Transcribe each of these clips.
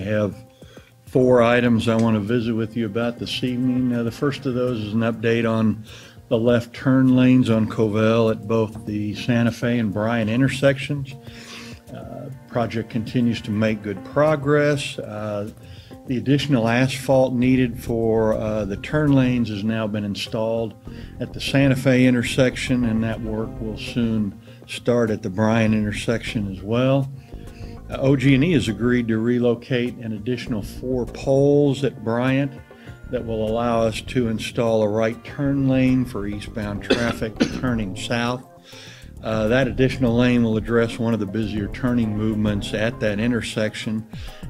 have 4 items I want to visit with you about this evening. The first of those is an update on the left turn lanes on Covell at both the Santa Fe and Bryant intersections. Project continues to make good progress. The additional asphalt needed for the turn lanes has now been installed at the Santa Fe intersection, and that work will soon start at the Bryant intersection as well. OG&E has agreed to relocate an additional 4 poles at Bryant that will allow us to install a right turn lane for eastbound traffic turning south. That additional lane will address one of the busier turning movements at that intersection,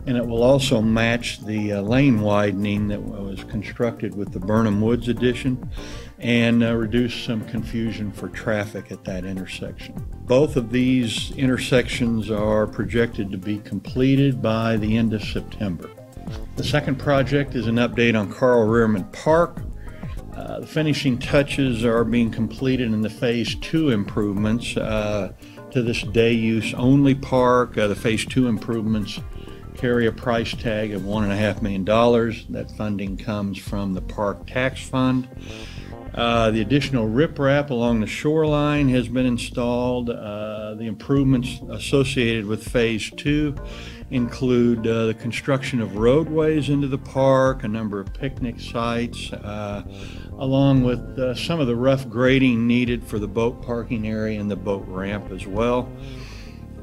and it will also match the lane widening that was constructed with the Burnham Woods addition and reduce some confusion for traffic at that intersection. Both of these intersections are projected to be completed by the end of September. The second project is an update on Carl Reherman Park. The finishing touches are being completed in the Phase 2 improvements to this day-use only park. The Phase 2 improvements carry a price tag of $1.5 million. That funding comes from the Park Tax Fund. The additional riprap along the shoreline has been installed. The improvements associated with Phase 2 include the construction of roadways into the park, a number of picnic sites, along with some of the rough grading needed for the boat parking area and the boat ramp as well.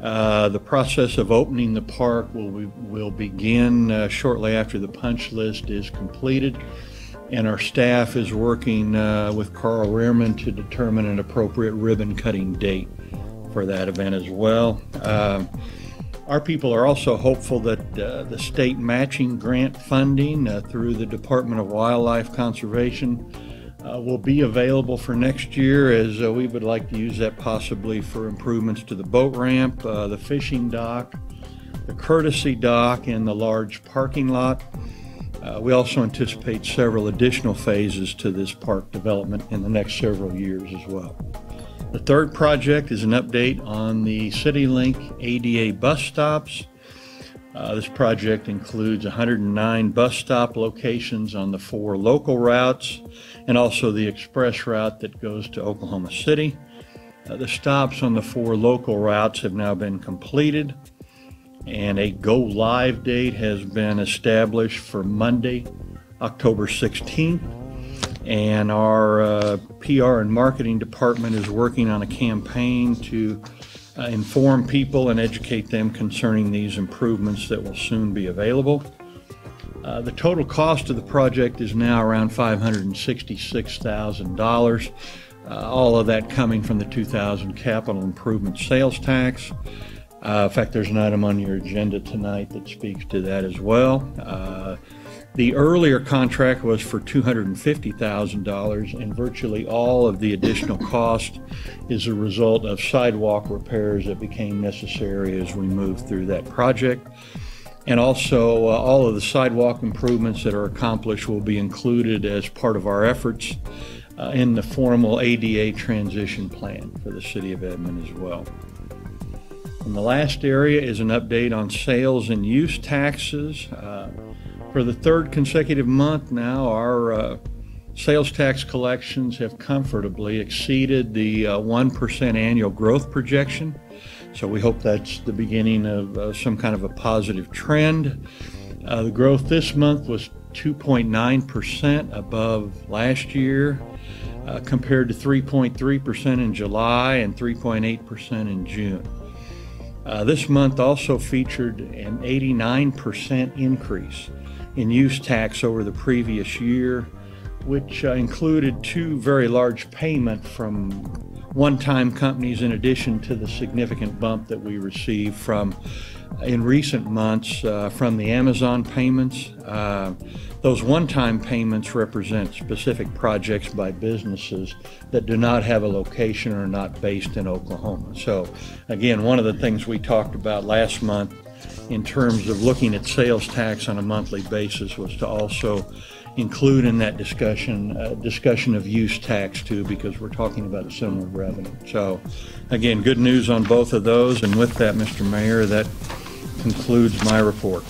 The process of opening the park will begin shortly after the punch list is completed, and our staff is working with Carl Reherman to determine an appropriate ribbon cutting date for that event as well. Our people are also hopeful that the state matching grant funding through the Department of Wildlife Conservation will be available for next year, as we would like to use that possibly for improvements to the boat ramp, the fishing dock, the courtesy dock, and the large parking lot. We also anticipate several additional phases to this park development in the next several years as well. The third project is an update on the Citylink A.D.A. bus stops. This project includes 109 bus stop locations on the 4 local routes and also the express route that goes to Oklahoma City. The stops on the 4 local routes have now been completed, and a go-live date has been established for Monday, October 16th. And our PR and marketing department is working on a campaign to inform people and educate them concerning these improvements that will soon be available. The total cost of the project is now around $566,000, all of that coming from the 2000 capital improvement sales tax. In fact, there's an item on your agenda tonight that speaks to that as well. The earlier contract was for $250,000, and virtually all of the additional cost is a result of sidewalk repairs that became necessary as we moved through that project. And also, all of the sidewalk improvements that are accomplished will be included as part of our efforts in the formal A.D.A. transition plan for the City of Edmond as well. And the last area is an update on sales and use taxes. For the 3rd consecutive month now, our sales tax collections have comfortably exceeded the 1% annual growth projection. So we hope that's the beginning of some kind of a positive trend. The growth this month was 2.9% above last year, compared to 3.3% in July and 3.8% in June. This month also featured an 89% increase in use tax over the previous year, which included 2 very large payments from one-time companies in addition to the significant bump that we received from in recent months from the Amazon payments. Those one-time payments represent specific projects by businesses that do not have a location or are not based in Oklahoma. So again, one of the things we talked about last month in terms of looking at sales tax on a monthly basis was to also include in that discussion of use tax too, because we're talking about a similar revenue. So again, good news on both of those. And with that, Mr. Mayor, that concludes my report.